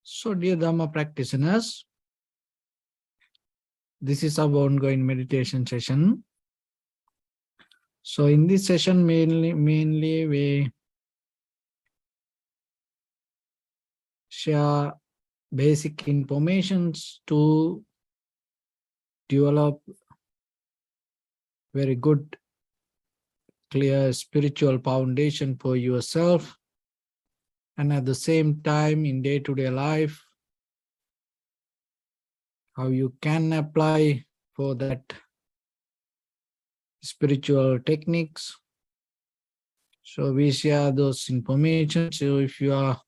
So, dear Dhamma practitioners, this is our ongoing meditation session. So, in this session, mainly we share basic informations to develop very good, clear spiritual foundation for yourself, and at the same time, in day-to-day life, how you can apply for that spiritual techniques. So we share those information. So if you are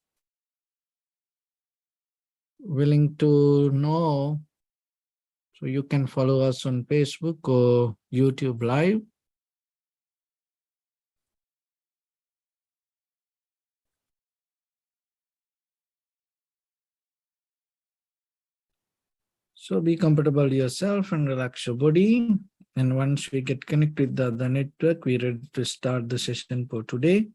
willing to know, so you can follow us on Facebook or YouTube Live. So be comfortable yourself and relax your body. And once we get connected with the network, we're ready to start the session for today.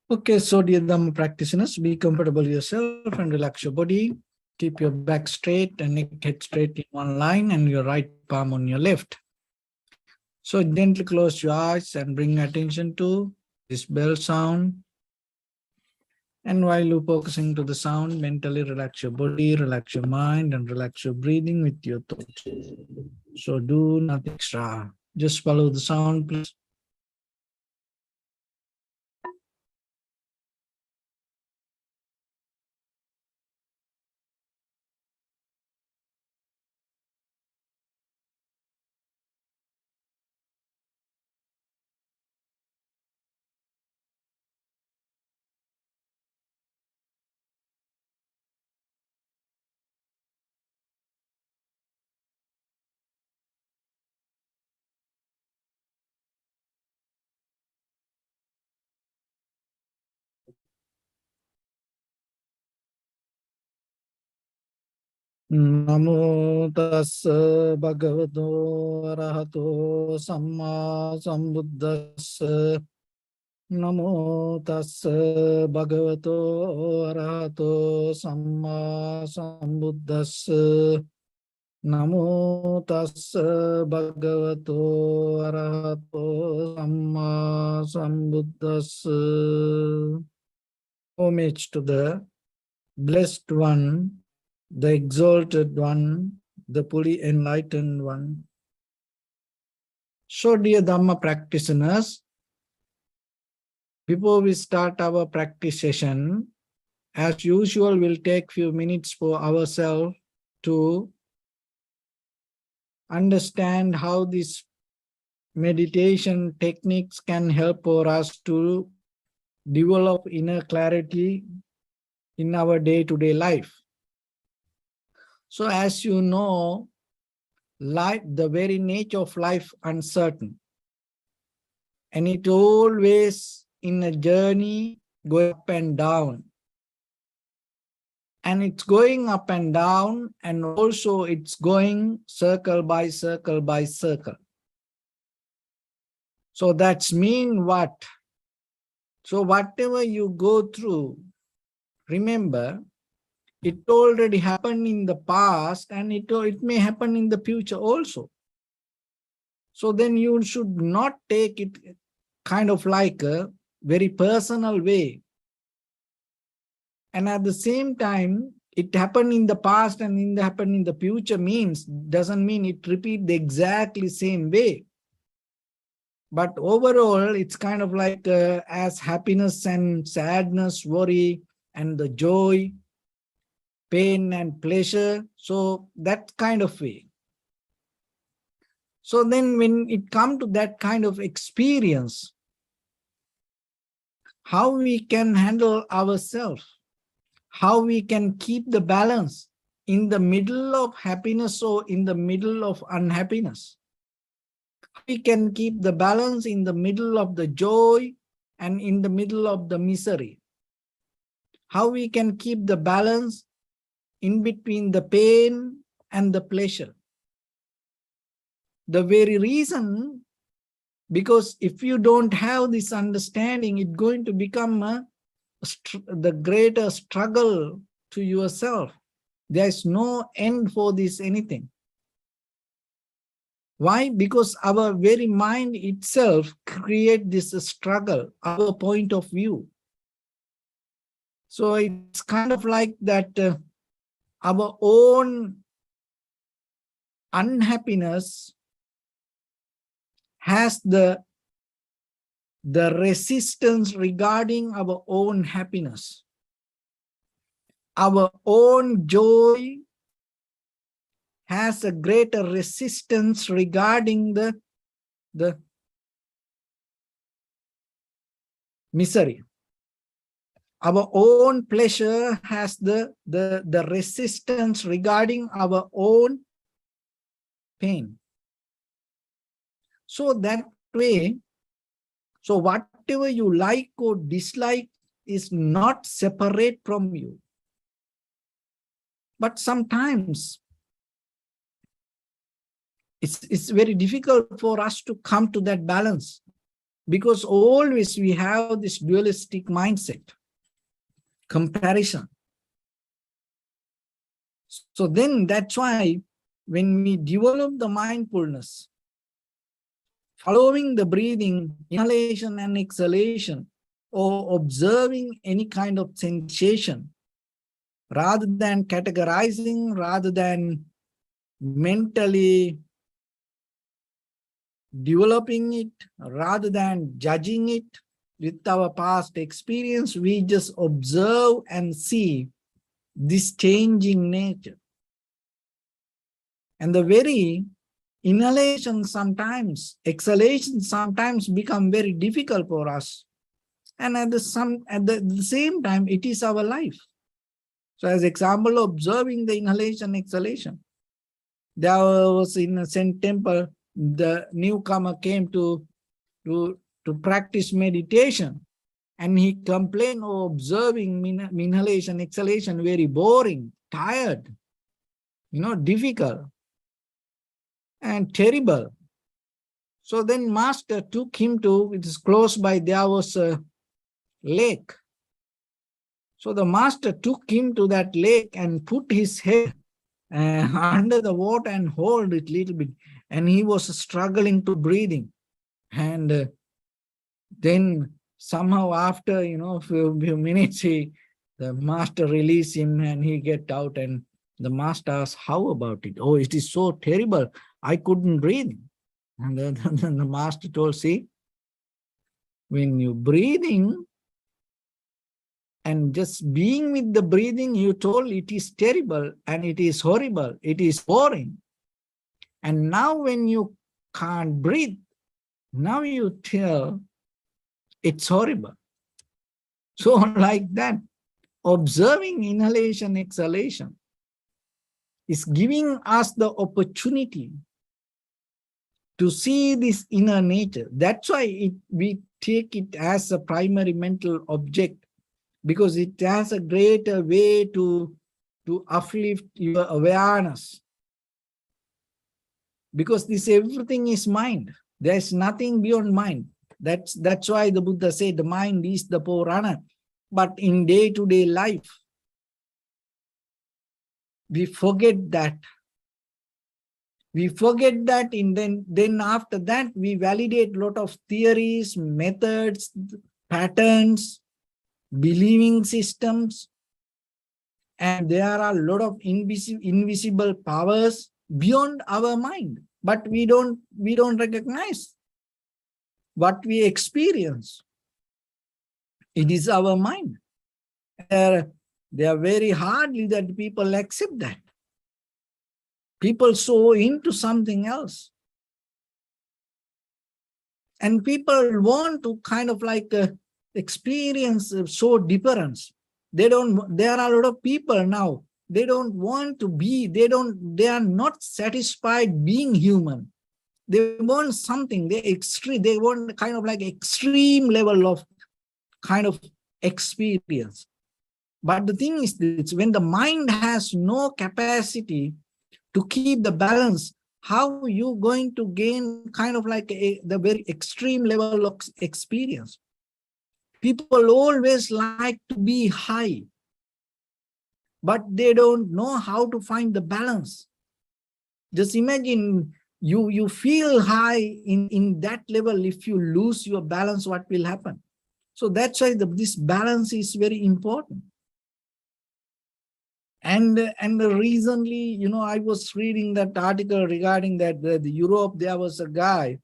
Okay, so dear Dhamma practitioners, be comfortable yourself and relax your body. Keep your back straight and neck head straight in one line and your right palm on your left. So gently close your eyes and bring attention to this bell sound. And while you're focusing to the sound, mentally relax your body, relax your mind, and relax your breathing with your thoughts. So do nothing extra. Just follow the sound, please. Namo tassa bhagavato arahato samma sambuddhassa. Namo tassa bhagavato arahato samma sambuddhassa. Namo tassa bhagavato arahato samma sambuddhassa. Homage to the Blessed One, the Exalted One, the fully enlightened One. So, dear Dhamma practitioners, before we start our practice session, as usual, we'll take few minutes for ourselves to understand how these meditation techniques can help for us to develop inner clarity in our day-to-day life. So as you know, life, the very nature of life uncertain. And it always in a journey going up and down. And it's going up and down, and also it's going circle by circle by circle. So that's mean what? So whatever you go through, remember, it already happened in the past and it may happen in the future also. So then you should not take it kind of like a very personal way. And at the same time, it happened in the past and it happened in the future doesn't mean it repeat the exactly same way. But overall, it's kind of like as happiness and sadness, worry and the joy, pain and pleasure. So that kind of way. So then when it comes to that kind of experience, how we can handle ourselves, how we can keep the balance in the middle of happiness or in the middle of unhappiness. We can keep the balance in the middle of the joy and in the middle of the misery. How we can keep the balance in between the pain and the pleasure. The very reason, because if you don't have this understanding, it's going to become the greater struggle to yourself. There is no end for this anything. Why? Because our very mind itself creates this struggle, our point of view. So it's kind of like that our own unhappiness has the resistance regarding our own happiness. Our own joy has a greater resistance regarding the misery. Our own pleasure has the resistance regarding our own pain. So that way, so whatever you like or dislike is not separate from you. But sometimes it's very difficult for us to come to that balance, because always we have this dualistic mindset, comparison. So then that's why when we develop the mindfulness, following the breathing, inhalation and exhalation, or observing any kind of sensation, rather than categorizing, rather than mentally developing it, rather than judging it with our past experience, we just observe and see this changing nature. And the very inhalation sometimes, exhalation sometimes become very difficult for us. And at the same time, it is our life. So as example, observing the inhalation, exhalation. There was in a Zen temple, the newcomer came to practice meditation, and he complained of observing inhalation, exhalation, very boring, tired, difficult and terrible. So then master took him to, it is close by, there was a lake. So the master took him to that lake and put his head under the water and hold it a little bit. And he was struggling to breathing. And then somehow after, a few minutes, the master released him and he get out, and the master asked, how about it? Oh, it is so terrible. I couldn't breathe. And then the master told, see, when you breathing and just being with the breathing, you told it is terrible and it is horrible, it is boring. And now when you can't breathe, now you tell it's horrible. So like that, observing inhalation, exhalation is giving us the opportunity to see this inner nature. That's why we take it as a primary mental object, because it has a greater way to uplift your awareness. Because this everything is mind. There is nothing beyond mind. That's why the Buddha said the mind is the forerunner. But in day-to-day life, we forget that. We forget that, and then after that, we validate a lot of theories, methods, patterns, believing systems, And there are a lot of invisible powers beyond our mind, but we don't recognize what we experience. It is our mind. They are very hardly that people accept that. People so into something else. And people want to kind of like experience so difference. There are a lot of people now, they don't want to be, they are not satisfied being human. They want something, they want kind of like extreme level of kind of experience. But the thing is this, when the mind has no capacity to keep the balance, how you going to gain kind of like the very extreme level of experience? People always like to be high, but they don't know how to find the balance. Just imagine you feel high in that level. If you lose your balance, what will happen? So that's why this balance is very important. And recently, I was reading that article regarding that the Europe, there was a guy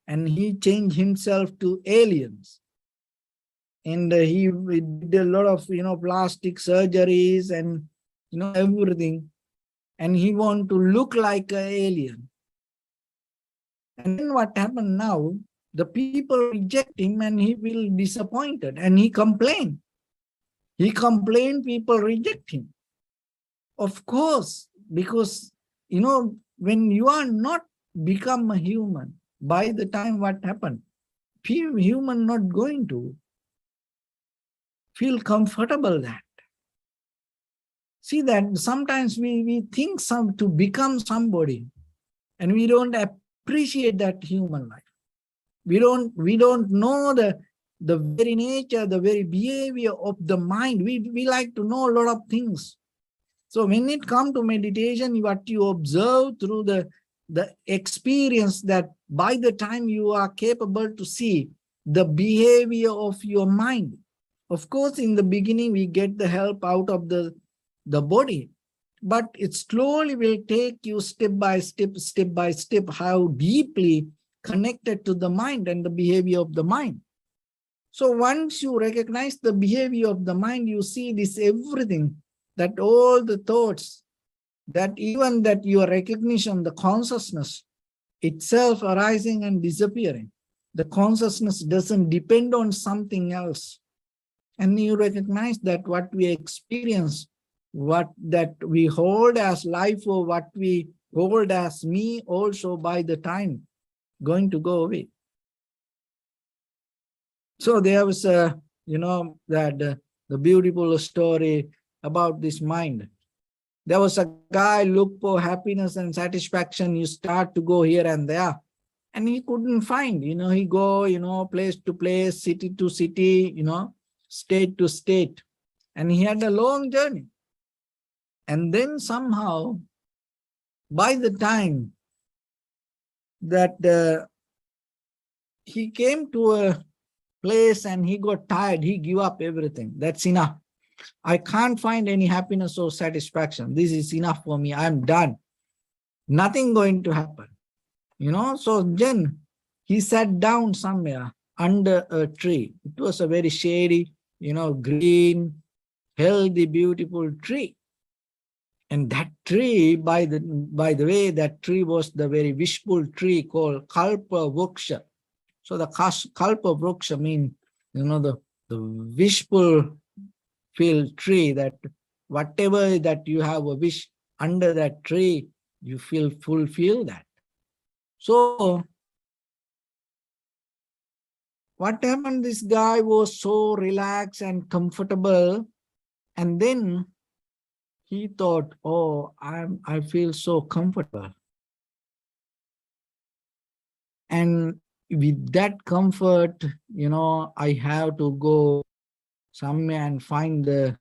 and he changed himself to aliens. And he did a lot of, plastic surgeries and, everything. And he wanted to look like an alien. And then what happened now, the people reject him and he will be disappointed. And he complained. People reject him. Of course, because, when you are not become a human, by the time what happened, human not going to feel comfortable that. See that sometimes we think to become somebody and we don't appreciate that human life. We don't know the very nature, the very behavior of the mind. We like to know a lot of things. So when it comes to meditation, what you observe through the experience, that by the time you are capable to see the behavior of your mind. Of course, in the beginning, we get the help out of the body, but it slowly will take you step by step, how deeply connected to the mind and the behavior of the mind. So once you recognize the behavior of the mind, you see this everything, that all the thoughts, that even that your recognition, the consciousness itself arising and disappearing. The consciousness doesn't depend on something else. And you recognize that what we experience, what that we hold as life, or what we hold as me, also by the time going to go away. So there was the beautiful story about this mind. There was a guy look for happiness and satisfaction. You start to go here and there, and he couldn't find. He go place to place, city to city, state to state, and he had a long journey. And then somehow, by the time that he came to a place and he got tired, he gave up everything. That's enough. I can't find any happiness or satisfaction. This is enough for me. I'm done. Nothing going to happen. So then he sat down somewhere under a tree. It was a very shady, green, healthy, beautiful tree. And that tree, by the way, that tree was the very wishful tree called Kalpa Vriksha. So the Kalpa Vriksha means, the wishful filled tree, that whatever that you have a wish under that tree, you fulfill that. So what happened? This guy was so relaxed and comfortable, and then he thought, oh, I feel so comfortable. And with that comfort, I have to go somewhere and find a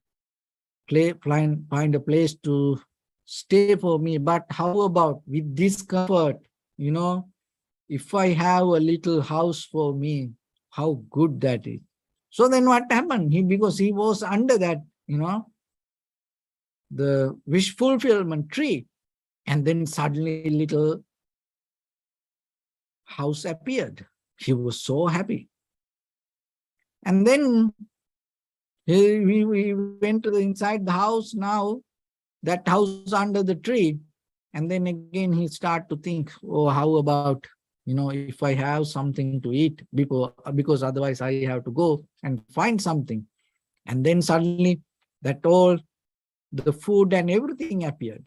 place to stay for me. But how about with this comfort, if I have a little house for me, how good that is. So then what happened? Because he was under that, the wish fulfillment tree, and then suddenly little house appeared. He was so happy. And then we went to the inside the house now, that house under the tree. And then again he started to think, oh, how about, if I have something to eat, because otherwise I have to go and find something. And then suddenly that all the food and everything appeared.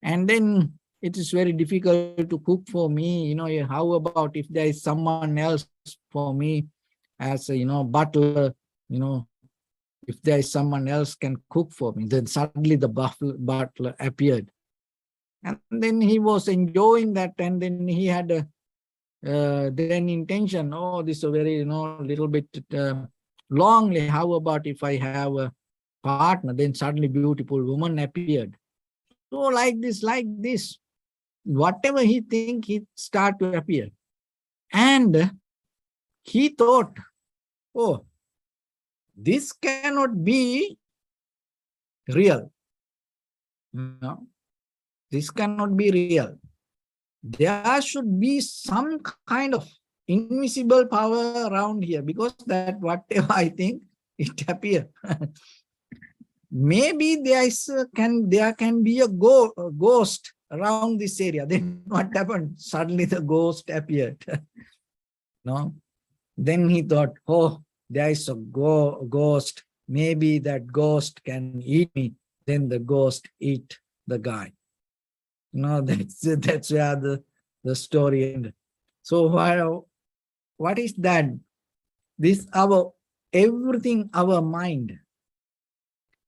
And then it is very difficult to cook for me. How about if there is someone else for me as a, butler, if there is someone else can cook for me. Then suddenly the butler appeared. And then he was enjoying that, and then he had a then intention, oh, this is a very, little bit lonely. How about if I have a partner? Then suddenly beautiful woman appeared. So like this, whatever he think, he start to appear. And he thought, oh, this cannot be real. No, this cannot be real. There should be some kind of invisible power around here, because that whatever I think, it appears. Maybe there can be a ghost around this area. Then what happened? Suddenly the ghost appeared. No. Then he thought, oh, there is a ghost. Maybe that ghost can eat me. Then the ghost eat the guy. That's where the story ended. So what is that? This everything our mind,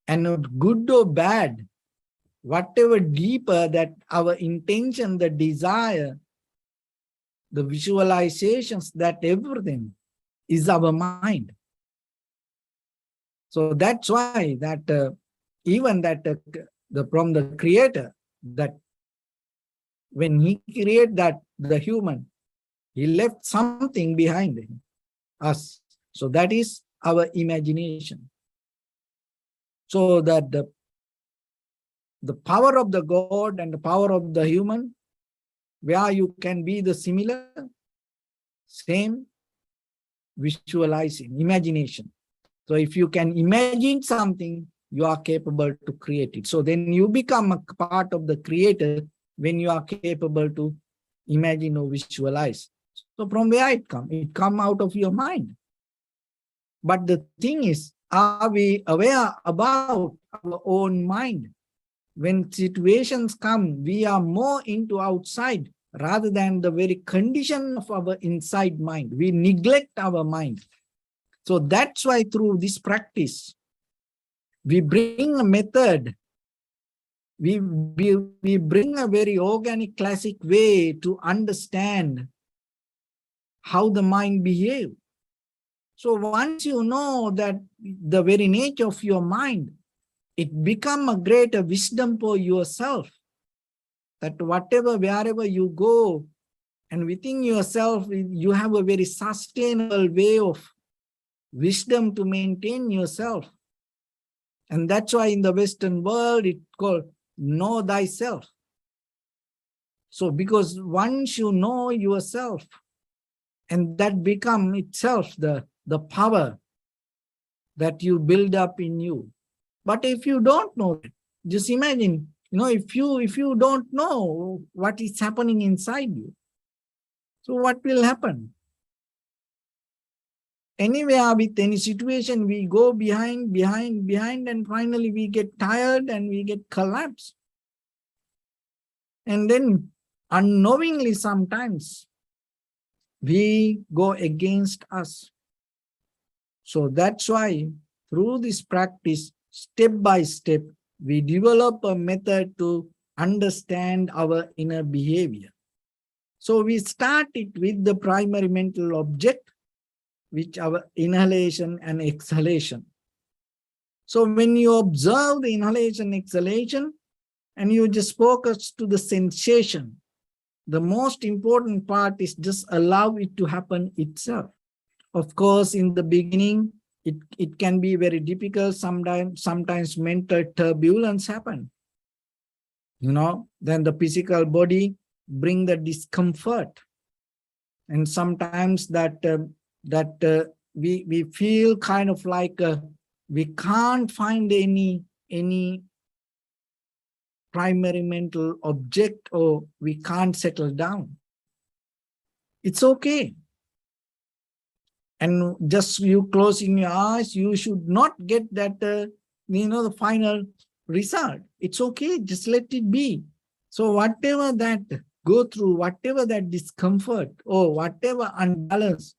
and not good or bad, whatever deeper that our intention, the desire, the visualizations, that everything is our mind. So that's why that even that from the creator, that when he created the human, he left something behind him, us. So that is our imagination. So that the power of the God and the power of the human, where you can be the similar, same, visualizing, imagination. So if you can imagine something, you are capable to create it. So then you become a part of the creator when you are capable to imagine or visualize. So from where it comes? It comes out of your mind. But the thing is, are we aware about our own mind? When situations come, we are more into outside rather than the very condition of our inside mind. We neglect our mind. So that's why through this practice, we bring a method. We bring a very organic, classic way to understand how the mind behaves. So once you know that the very nature of your mind, it becomes a greater wisdom for yourself. That wherever you go, and within yourself, you have a very sustainable way of wisdom to maintain yourself. And that's why in the Western world, it's called know thyself. So because once you know yourself, and that becomes itself the power that you build up in you. But if you don't know it, just imagine, if you don't know what is happening inside you, so what will happen? Anywhere with any situation, we go behind, and finally we get tired and we get collapsed. And then unknowingly sometimes we go against us. So that's why through this practice, step by step, we develop a method to understand our inner behavior. So we start it with the primary mental object, which our inhalation and exhalation. So when you observe the inhalation, exhalation, and you just focus to the sensation, the most important part is just allow it to happen itself. Of course, in the beginning, it can be very difficult. Sometimes mental turbulence happen. Then the physical body bring the discomfort. And sometimes we feel kind of like we can't find any primary mental object, or we can't settle down. It's okay. And just you closing your eyes, you should not get that, the final result. It's okay, just let it be. So whatever that go through, whatever that discomfort, or whatever unbalance,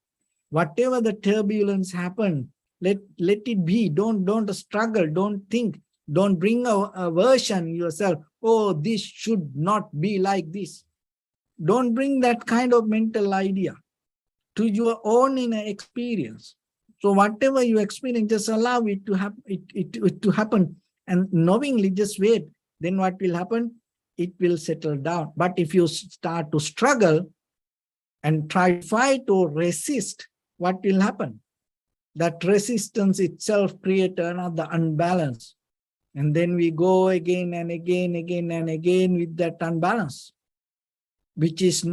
whatever the turbulence happen, let it be. Don't struggle, don't think, don't bring a version yourself. Oh, this should not be like this. Don't bring that kind of mental idea to your own inner experience. So whatever you experience, just allow it to happen. It to happen, and knowingly just wait. Then what will happen? It will settle down. But if you start to struggle and try to fight or resist, what will happen? That resistance itself creates another unbalance. And then we go again and again with that unbalance, which is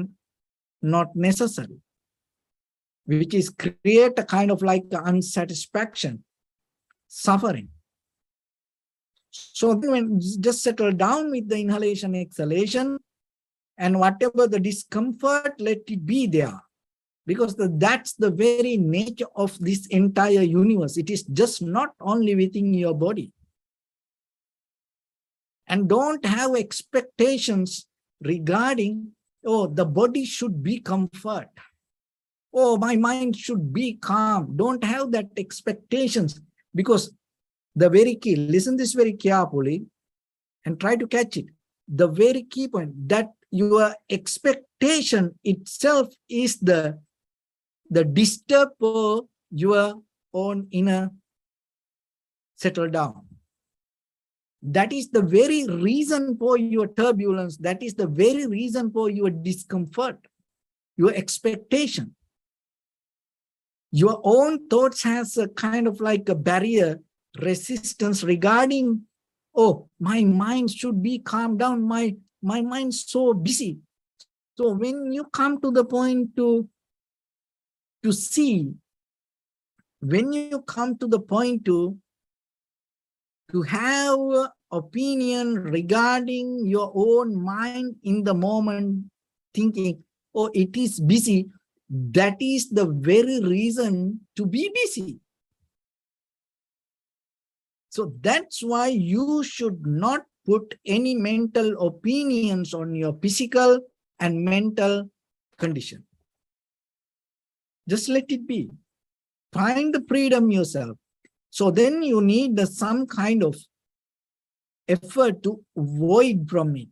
not necessary, which is create a kind of like unsatisfaction, suffering. So then when just settle down with the inhalation, exhalation, and whatever the discomfort, let it be there. Because that's the very nature of this entire universe. It is just not only within your body. And don't have expectations regarding, oh, the body should be comfort. Oh, my mind should be calm. Don't have that expectations, because the very key, listen this very carefully and try to catch it. The very key point, that your expectation itself is the disturb for your own inner settle down. That is the very reason for your turbulence. That is the very reason for your discomfort, your expectation. Your own thoughts has a kind of like a barrier, resistance regarding, oh, my mind should be calmed down. My mind's so busy. So when you come to the point to see, when you come to the point to have opinion regarding your own mind in the moment, thinking, oh, it is busy, that is the very reason to be busy. So that's why you should not put any mental opinions on your physical and mental condition. Just let it be. Find the freedom yourself. So then you need some kind of effort to avoid from it.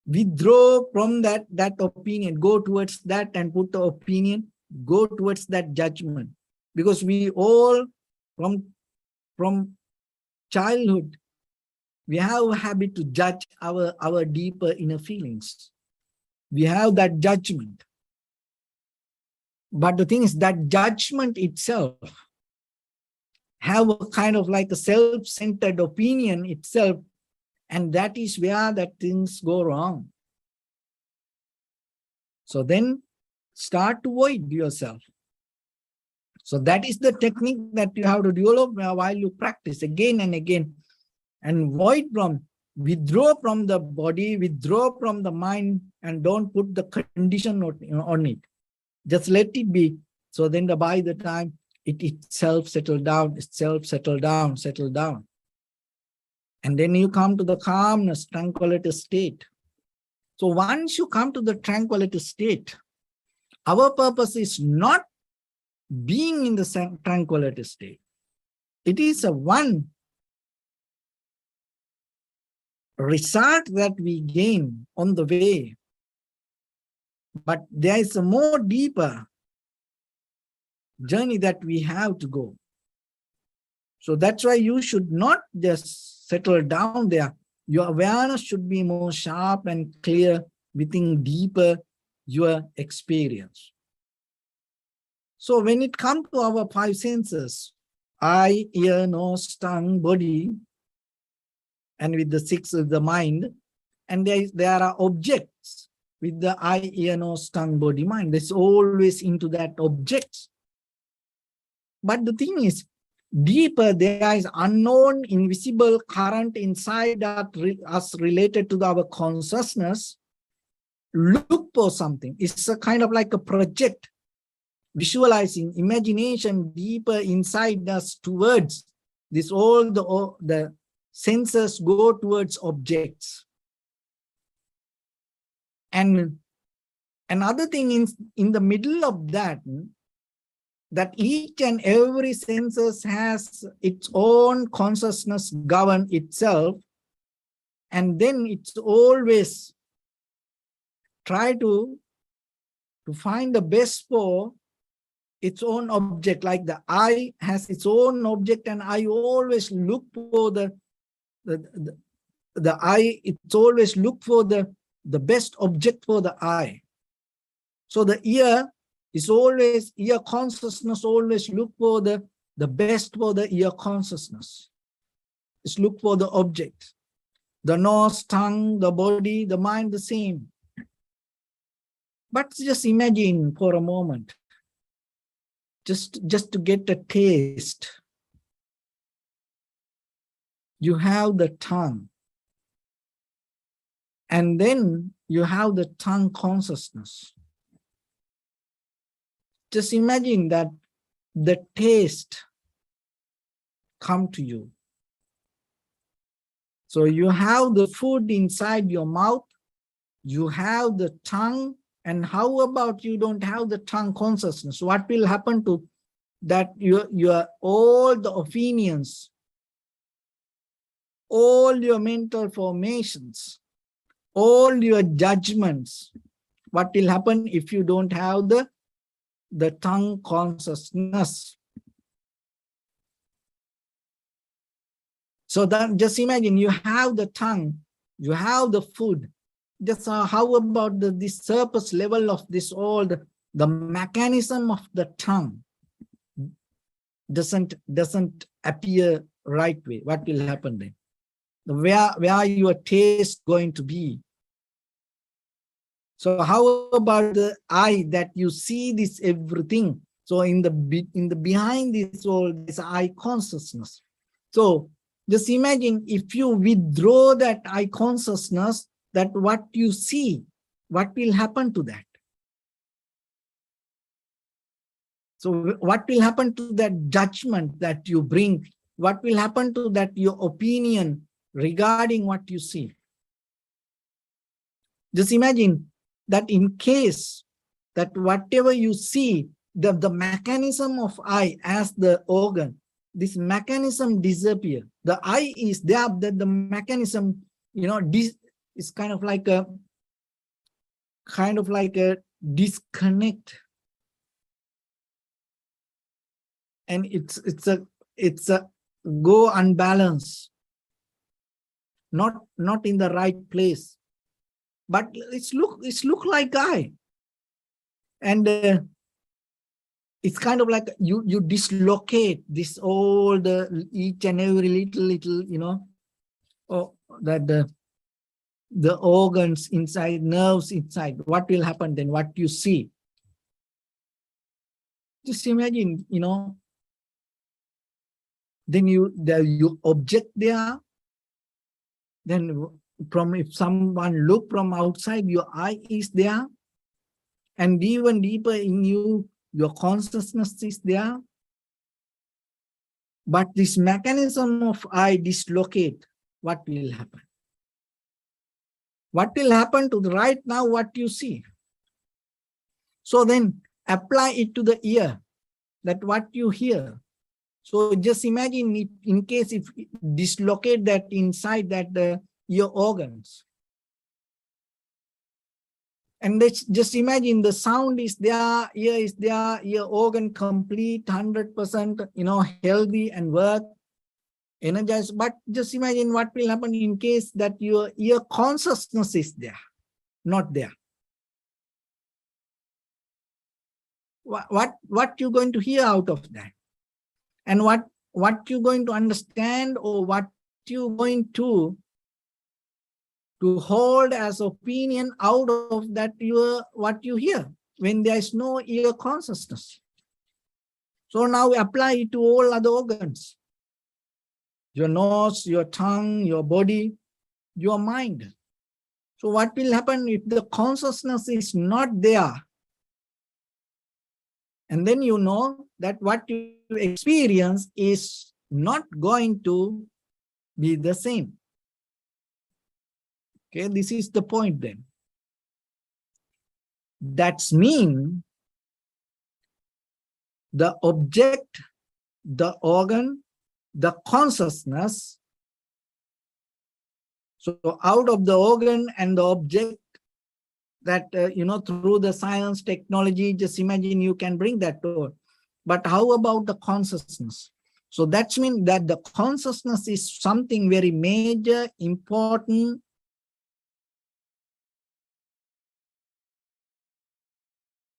Withdraw from that opinion, go towards that and put the opinion, go towards that judgment. Because we all, from childhood, we have a habit to judge our deeper inner feelings. We have that judgment. But the thing is that judgment itself have a kind of like a self-centered opinion itself, and that is where that things go wrong. So then start to avoid yourself. So that is the technique that you have to develop while you practice again and again. And withdraw from the body, withdraw from the mind, and don't put the condition on it. Just let it be. So then by the time it itself settle down, settle down. And then you come to the calmness, tranquility state. So once you come to the tranquility state, our purpose is not being in the tranquility state. It is a one result that we gain on the way. But there is a more deeper journey that we have to go. So that's why you should not just settle down there. Your awareness should be more sharp and clear within deeper your experience. So when it comes to our five senses, eye, ear, nose, tongue, body, and with the six is the mind, and there are objects with the eye, ear, nose, tongue, body, mind. There's always into that objects. But the thing is, deeper there is unknown, invisible current inside us related to our consciousness. Look for something. It's a kind of like a project, visualizing, imagination deeper inside us towards this. All the senses go towards objects. And another thing in the middle of that each and every senses has its own consciousness govern itself, and then it's always try to find the best for its own object. Like the eye has its own object, and I always look for the eye. It's always look for the best object for the eye. So the ear is always, ear consciousness always look for the best for the ear consciousness. It's look for the object. The nose, tongue, the body, the mind, the same. But just imagine for a moment, just to get a taste. You have the tongue, and then you have the tongue consciousness. Just imagine that the taste come to you. So you have the food inside your mouth, you have the tongue, and how about you don't have the tongue consciousness? What will happen to that? Your all the opinions, all your mental formations, all your judgments, what will happen if you don't have the tongue consciousness? So then just imagine you have the tongue, you have the food. Just how about this surface level of this, all the mechanism of the tongue doesn't appear right way? What will happen then? Where your taste going to be? So how about the eye that you see this everything? So in the behind this all this eye consciousness. So just imagine if you withdraw that eye consciousness, that what you see, what will happen to that? So what will happen to that judgment that you bring? What will happen to that your opinion regarding what you see? Just imagine that in case that whatever you see, the mechanism of eye as the organ, this mechanism disappear. The eye is there, that the mechanism, is kind of like a disconnect, and it's a go unbalanced, not in the right place. But it's look like eye, and it's kind of like you dislocate this all each and every little that the organs inside, nerves inside. What will happen then? What you see? Just imagine, then you object there. Then if someone look from outside, your eye is there, and even deeper in you, your consciousness is there. But this mechanism of eye dislocate, what will happen? What will happen to the right now what you see? So then apply it to the ear, that what you hear. So just imagine it, in case if dislocate that inside that your organs. And let's just imagine the sound is there, ear is there, ear organ complete, 100%, healthy and work, energized. But just imagine what will happen in case that your ear consciousness is there, not there. what you're going to hear out of that, and what you're going to understand, or what you're going to hold as opinion out of that what you hear when there is no ear consciousness. So now apply it to all other organs: your nose, your tongue, your body, your mind. So what will happen if the consciousness is not there? And then you know that what you experience is not going to be the same. Okay, this is the point then. That's mean the object, the organ, the consciousness. So out of the organ and the object, that, through the science, technology, just imagine you can bring that to. But how about the consciousness? So that means that the consciousness is something very major, important,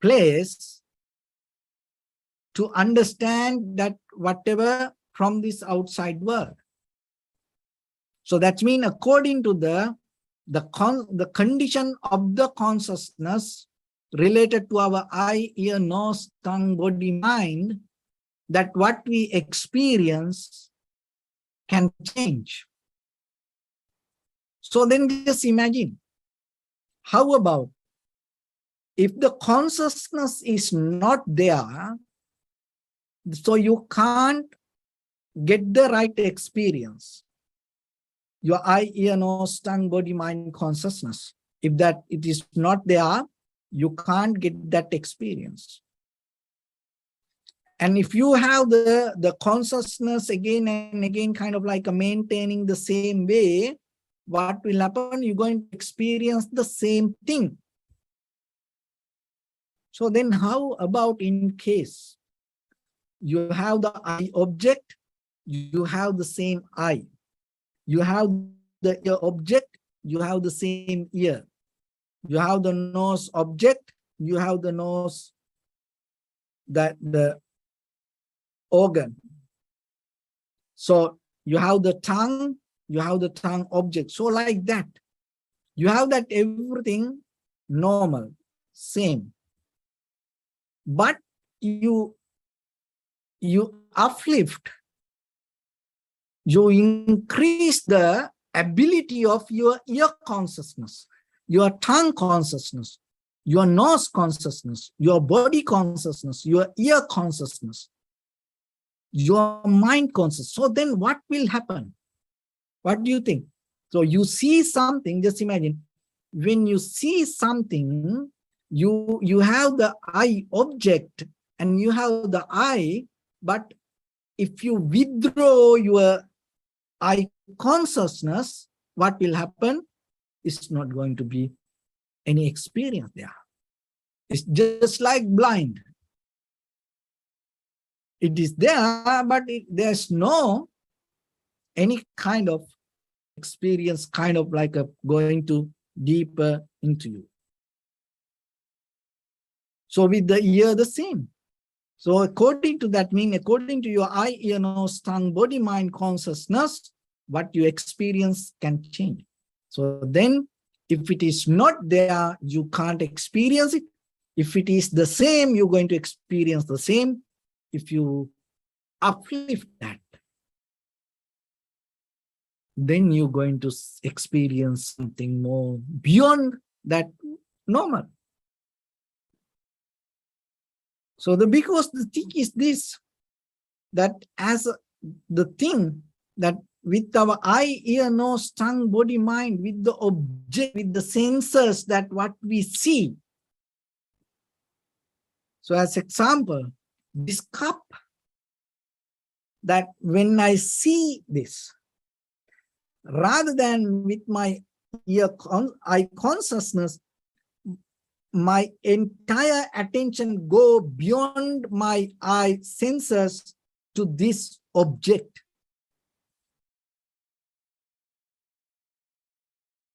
place to understand that whatever from this outside world. So that means according to the condition of the consciousness related to our eye, ear, nose, tongue, body, mind, that what we experience can change. So then just imagine, how about if the consciousness is not there, so you can't get the right experience. Your eye, ear, nose, tongue, body, mind, consciousness. If that it is not there, you can't get that experience. And if you have the consciousness again and again, kind of like maintaining the same way, what will happen? You're going to experience the same thing. So then how about in case you have the eye object, you have the same eye. You have the ear object, you have the same ear. You have the nose object, you have the nose, that the organ. So you have the tongue, you have the tongue object. So like that, you have that everything normal, same. But you uplift, you increase the ability of your ear consciousness, your tongue consciousness, your nose consciousness, your body consciousness, your ear consciousness, your mind consciousness. So then what will happen? What do you think? So you see something, just imagine, when you see something, you have the eye object and you have the eye, but if you withdraw your eye consciousness, what will happen? It's not going to be any experience there. It's just like blind. It is there, but there's no any kind of experience, kind of like going to deeper into you. So with the ear, the same. So according to that, according to your eye, ear, nose, tongue, body, mind, consciousness, what you experience can change. So then, if it is not there, you can't experience it. If it is the same, you're going to experience the same. If you uplift that, then you're going to experience something more beyond that normal. So because the thing is this, that as the thing that with our eye, ear, nose, tongue, body, mind, with the object, with the sensors, that what we see. So as example, this cup, that when I see this, rather than with my eye consciousness, my entire attention go beyond my eye sensors to this object.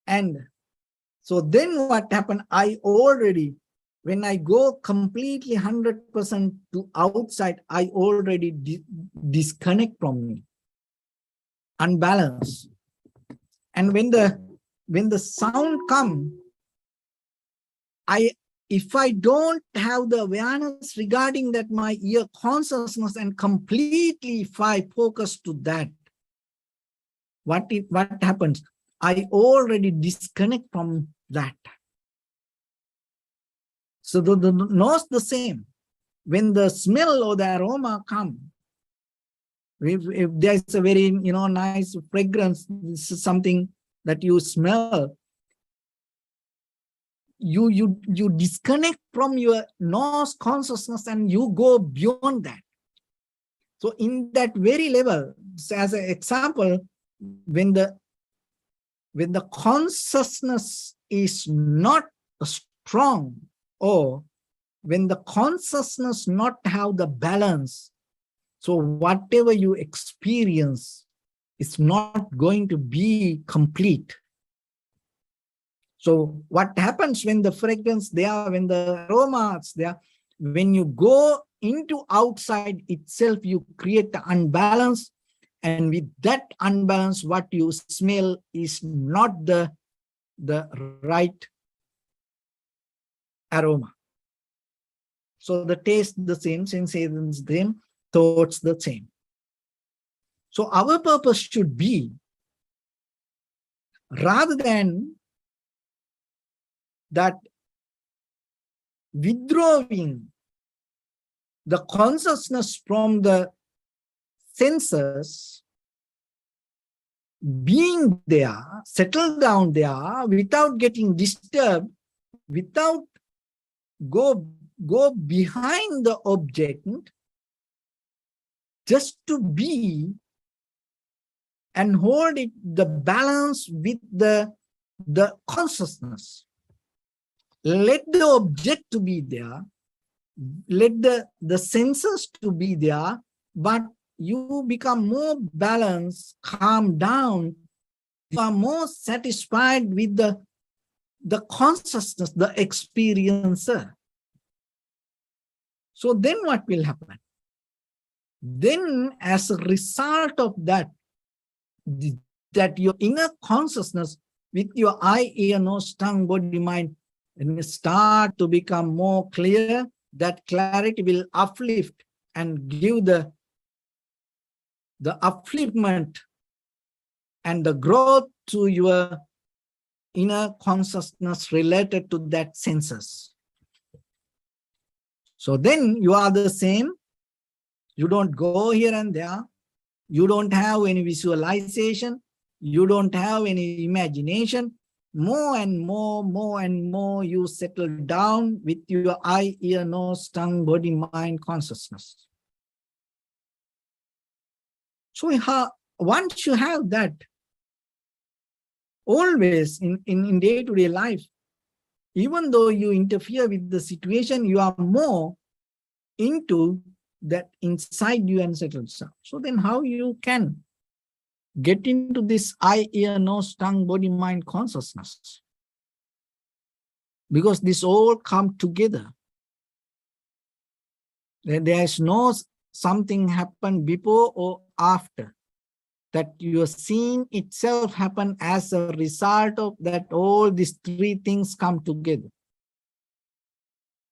And so then what happened? I already When I go completely 100% to outside, I already disconnect from me, unbalanced. And when the sound come, if I don't have the awareness regarding that, my ear consciousness, and completely if I focus to that, what happens? I already disconnect from that. So the nose the same. When the smell or the aroma come, if there's a very nice fragrance, this is something that you smell, you disconnect from your nose consciousness and you go beyond that. So in that very level, so as an example, when the consciousness is not strong, or when the consciousness not have the balance, so whatever you experience is not going to be complete. So what happens when the fragrance there, when the aromas there, when you go into outside itself, you create the unbalance. And with that unbalance, what you smell is not the right aroma. So the taste the same, sensations the same, thoughts the same. So our purpose should be, rather than that withdrawing the consciousness from the senses, being there, settle down there without getting disturbed, without go behind the object, just to be and hold it, the balance with the consciousness. Let the object to be there, let the senses to be there, but you become more balanced, calm down, you are more satisfied with the consciousness, the experiencer. So then what will happen? Then as a result of that, that your inner consciousness with your eye, ear, nose, tongue, body, mind, and start to become more clear, that clarity will uplift and give the upliftment and the growth to your inner consciousness related to that senses. So then you are the same. You don't go here and there. You don't have any visualization. You don't have any imagination. More and more, you settle down with your eye, ear, nose, tongue, body, mind, consciousness. So once you have that, always in day-to-day life, even though you interfere with the situation, you are more into that inside you and settled self. So then how you can get into this eye, ear, nose, tongue, body, mind consciousness? Because this all come together. There is no something happened before or after. That your seeing itself happen as a result of that, all these three things come together.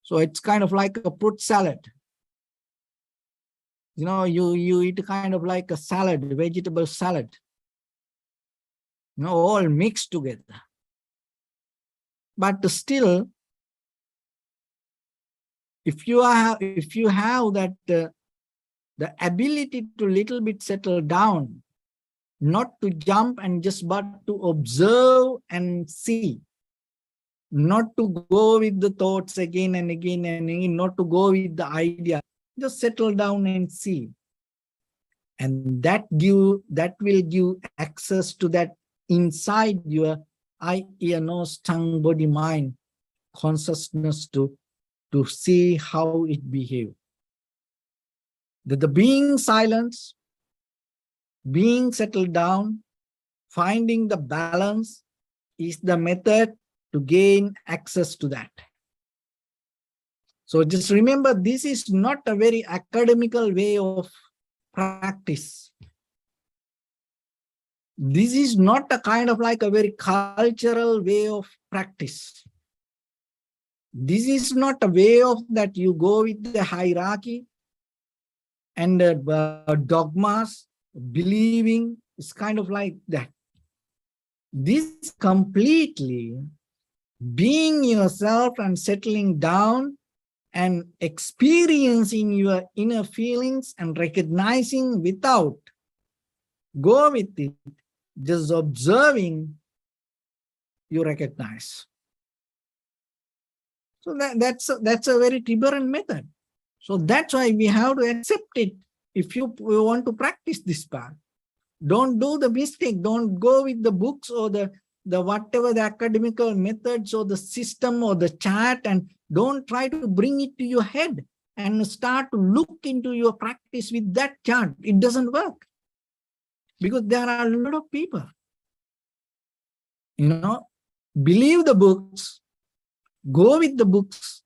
So it's kind of like a fruit salad. You know, you eat kind of like a salad, vegetable salad. You know, all mixed together. But still, if you have that the ability to little bit settle down, not to jump and just but to observe and see, not to go with the thoughts again and again and again, not to go with the idea, just settle down and see. And that will give access to that inside your eye, ear, nose, tongue, body, mind consciousness to see how it behaves. The being silence, being settled down, finding the balance is the method to gain access to that. So just remember, this is not a very academical way of practice. This is not a kind of like a very cultural way of practice. This is not a way of that you go with the hierarchy and dogmas, believing. It's kind of like that. This completely being yourself and settling down and experiencing your inner feelings and recognizing without go with it, just observing, you recognize. So that's a very Tibetan method. So that's why we have to accept it if you want to practice this path. Don't do the mistake. Don't go with the books or the whatever the academical methods or the system or the chart, and don't try to bring it to your head and start to look into your practice with that chart. It doesn't work because there are a lot of people, believe the books, go with the books,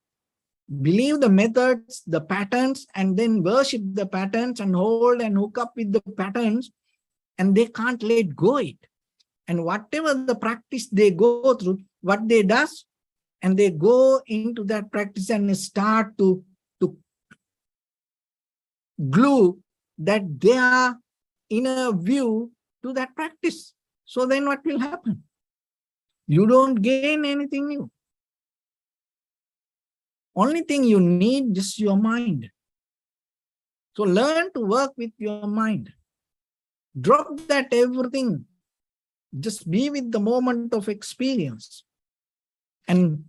believe the methods, the patterns, and then worship the patterns and hold and hook up with the patterns, and they can't let go it. And whatever the practice they go through, what they does, and they go into that practice and start to glue that their inner view to that practice. So then what will happen? You don't gain anything new. Only thing you need just your mind. So learn to work with your mind. Drop that everything. Just be with the moment of experience. And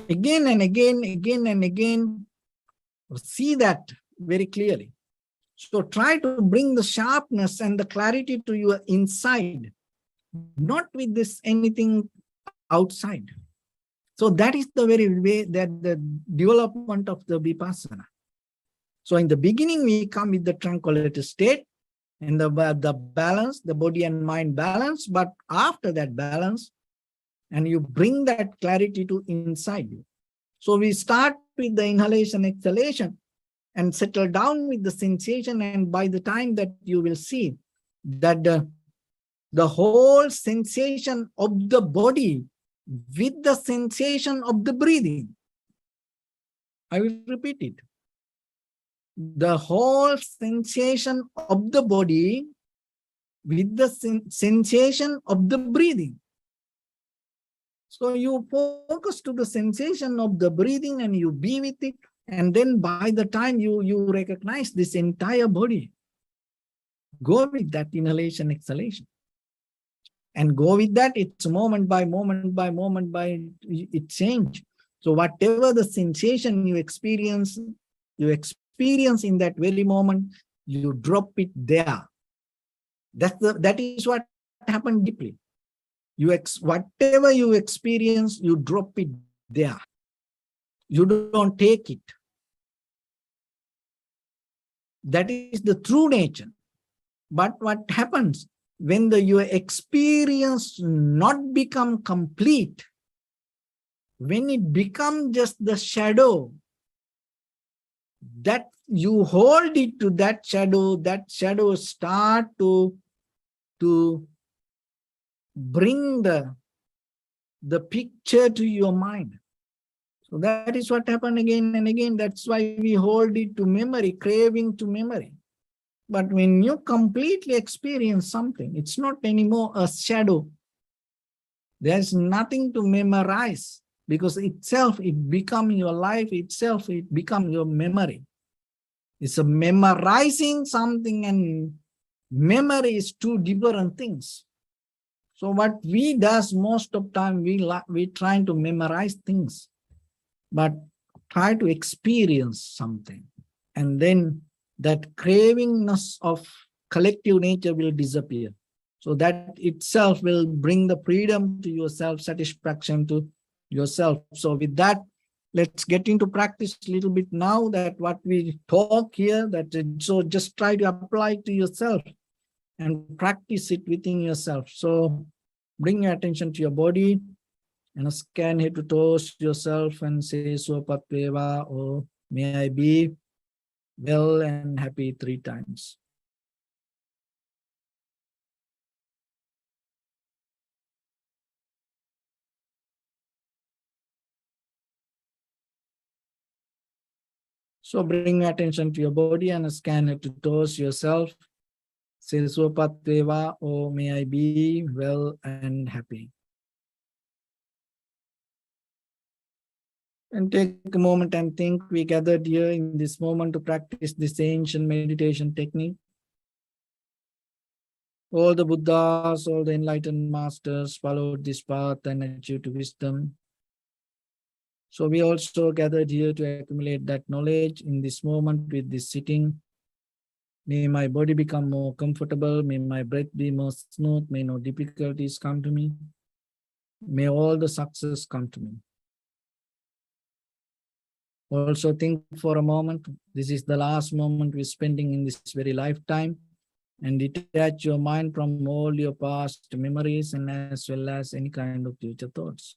again and again, see that very clearly. So try to bring the sharpness and the clarity to your inside, not with this anything outside. So that is the very way that the development of the vipassana. So in the beginning, we come with the tranquility state and the balance, the body and mind balance. But after that balance, and you bring that clarity to inside you. So we start with the inhalation, exhalation, and settle down with the sensation. And by the time that you will see that the whole sensation of the body with the sensation of the breathing. I will repeat it. The whole sensation of the body with the sensation of the breathing. So you focus to the sensation of the breathing and you be with it. And then by the time you recognize this entire body, go with that inhalation, exhalation. And go with that, it's moment by moment by moment by it change. So whatever the sensation you experience in that very moment, you drop it there. That is what happened deeply. Whatever you experience, you drop it there. You don't take it. That is the true nature. But what happens when your experience not become complete, when it becomes just the shadow, that you hold it to that shadow start to bring the picture to your mind. So that is what happened again and again. That's why we hold it to memory, craving to memory. But when you completely experience something, it's not anymore a shadow. There's nothing to memorize because itself, it becomes your life itself, it becomes your memory. It's a memorizing something, and memory is two different things. So what we does most of time, we trying to memorize things, but try to experience something. And then that cravingness of collective nature will disappear. So that itself will bring the freedom to yourself, satisfaction to yourself. So with that, let's get into practice a little bit now, that what we talk here, so just try to apply it to yourself and practice it within yourself. So bring your attention to your body and scan head to toes yourself and say Swapat Peva or May I be well and happy 3 times. So bring your attention to your body and scan it towards yourself. Say Swapat Deva, oh may I be well and happy. And take a moment and think, we gathered here in this moment to practice this ancient meditation technique. All the Buddhas, all the enlightened masters followed this path and achieved wisdom. So we also gathered here to accumulate that knowledge in this moment with this sitting. May my body become more comfortable. May my breath be more smooth. May no difficulties come to me. May all the success come to me. Also think for a moment, this is the last moment we're spending in this very lifetime, and detach your mind from all your past memories and as well as any kind of future thoughts.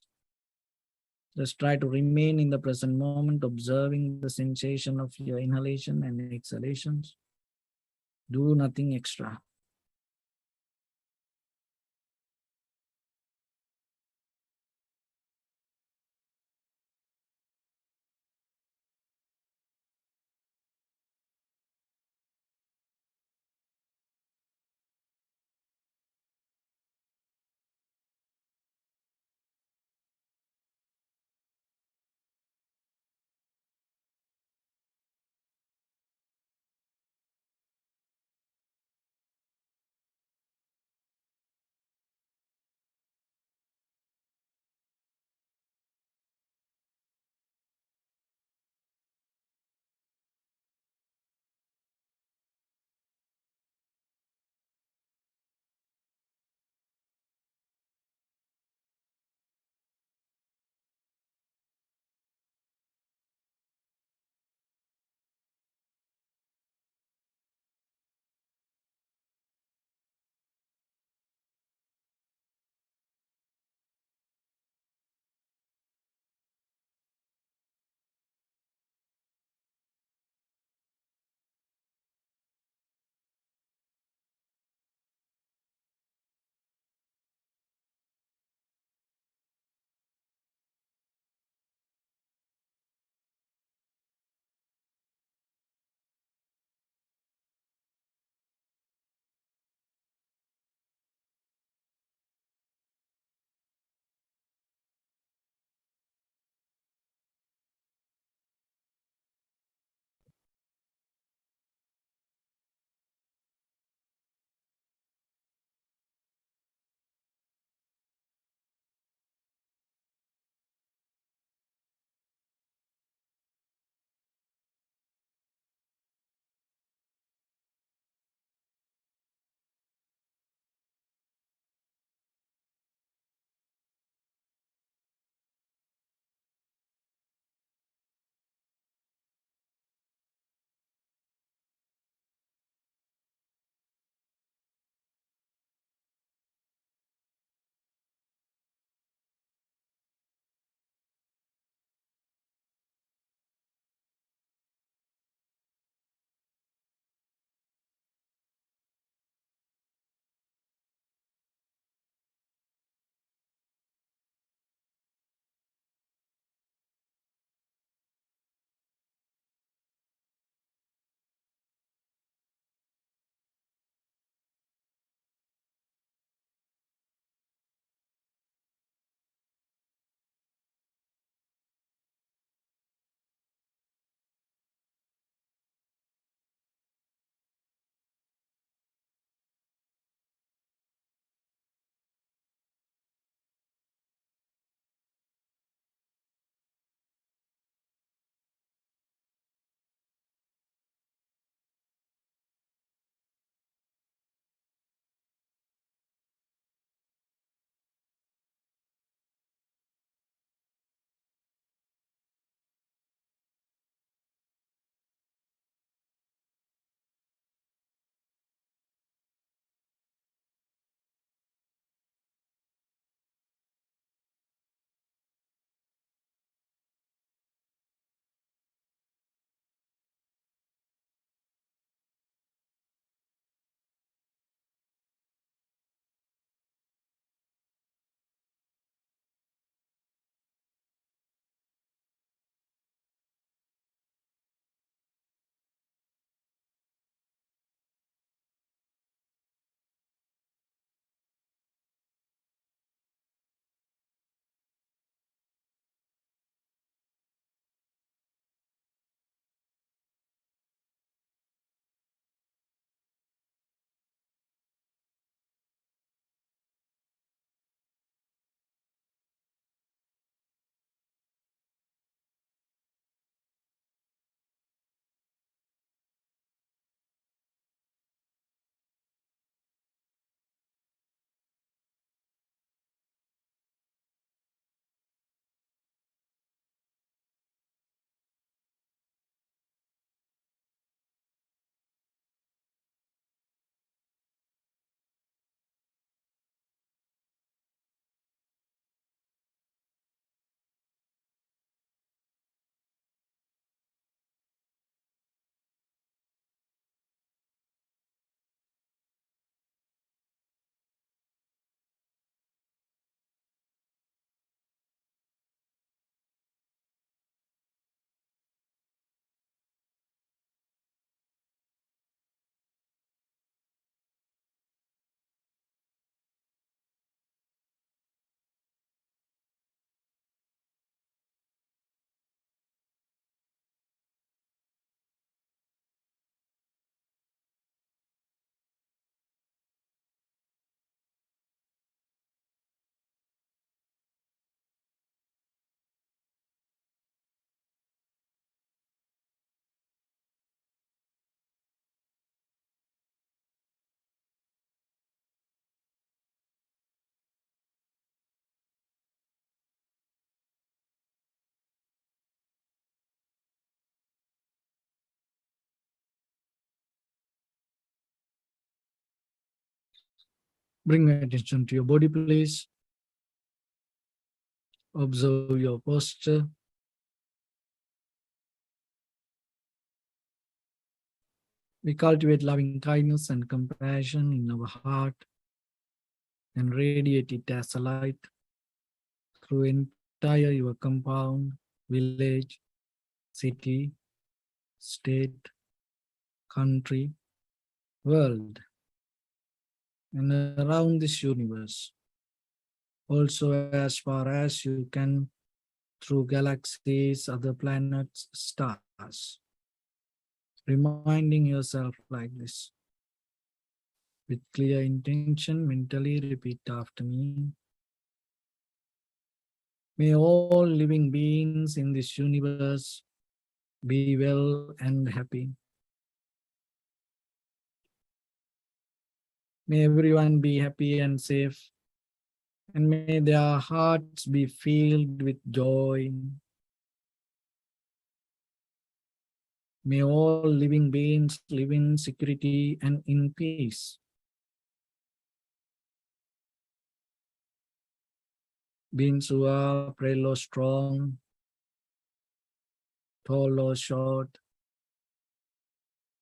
Just try to remain in the present moment, observing the sensation of your inhalation and exhalations. Do nothing extra. Bring attention to your body, please. Observe your posture. We cultivate loving kindness and compassion in our heart and radiate it as a light through entire your compound, village, city, state, country, world, and around this universe. Also, as far as you can, through galaxies, other planets, stars. Reminding yourself like this. With clear intention, mentally repeat after me. May all living beings in this universe be well and happy. May everyone be happy and safe, and may their hearts be filled with joy. May all living beings live in security and in peace. Beings who are frail or strong, tall or short,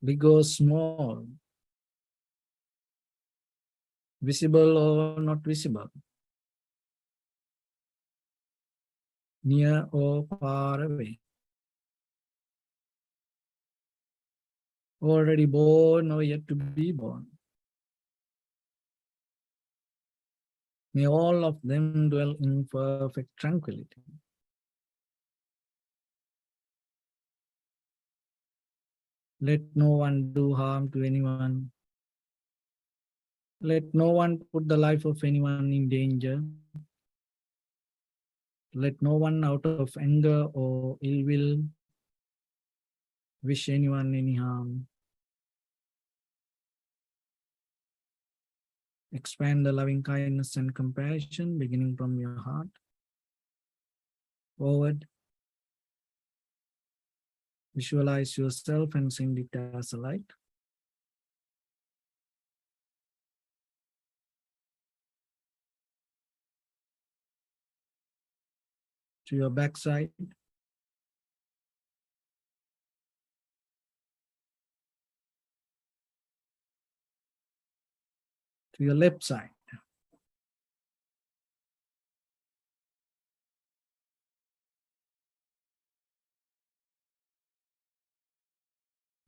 big or small, visible or not visible, near or far away, already born or yet to be born. May all of them dwell in perfect tranquility. Let no one do harm to anyone. Let no one put the life of anyone in danger. Let no one out of anger or ill will wish anyone any harm. Expand the loving kindness and compassion beginning from your heart forward. Visualize yourself and send it as a light. To your backside. To your left side.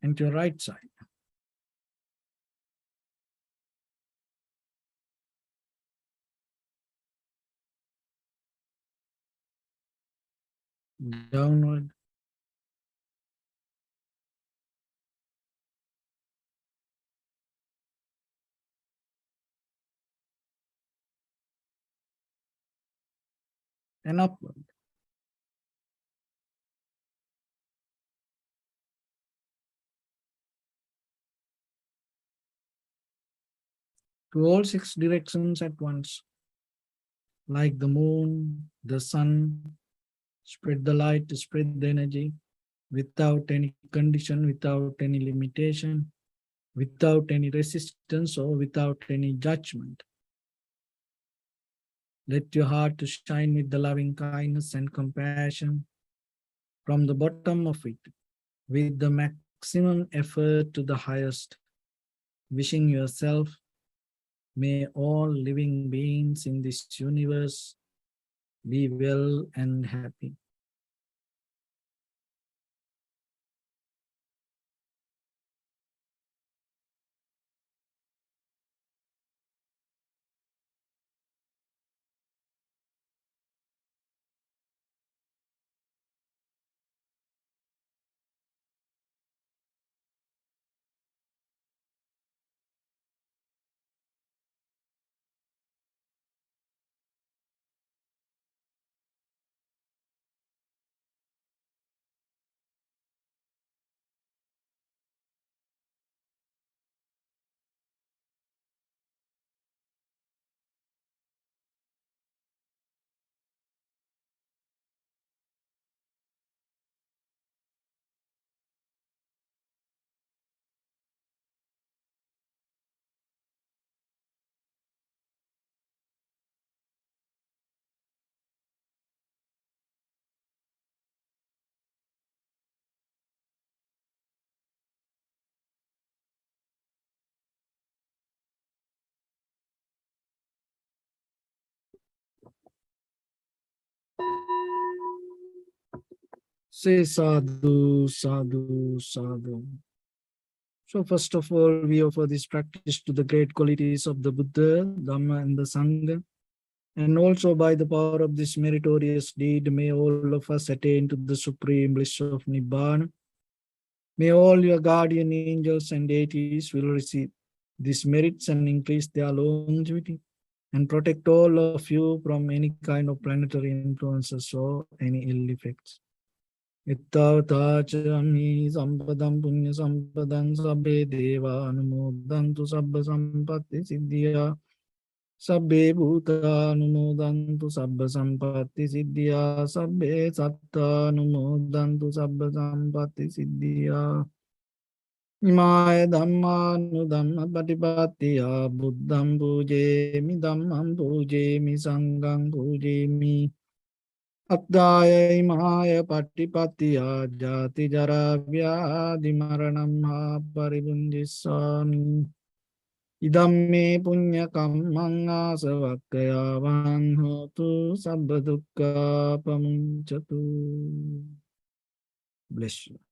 And to your right side. Downward. And upward. To all six directions at once. Like the moon, the sun, spread the light, spread the energy without any condition, without any limitation, without any resistance or without any judgment. Let your heart to shine with the loving kindness and compassion from the bottom of it, with the maximum effort to the highest, wishing yourself, may all living beings in this universe be well and happy. Say sadhu, sadhu, sadhu. So first of all, we offer this practice to the great qualities of the Buddha, Dhamma, and the Sangha. And also by the power of this meritorious deed, may all of us attain to the supreme bliss of Nibbana. May all your guardian angels and deities will receive these merits and increase their longevity and protect all of you from any kind of planetary influences or any ill effects. Ittavatachami sampadam punya sampadam sabbe deva anumodantu sabba sampatti siddhya sabbe bhuta anumodantu sabba sampatti siddhya sabbe satta anumodantu sabba sampatti siddhya Imaya dhammanu dhamma patipattiya buddham pujemi dhammam pujemi sangham pujemi Attaya imaya patipattiya jati jara vyadi maranam ha paribundissami Idamme punya kammang asavakkaya vanhotu sabba dukkha pamuncatu. Bless you.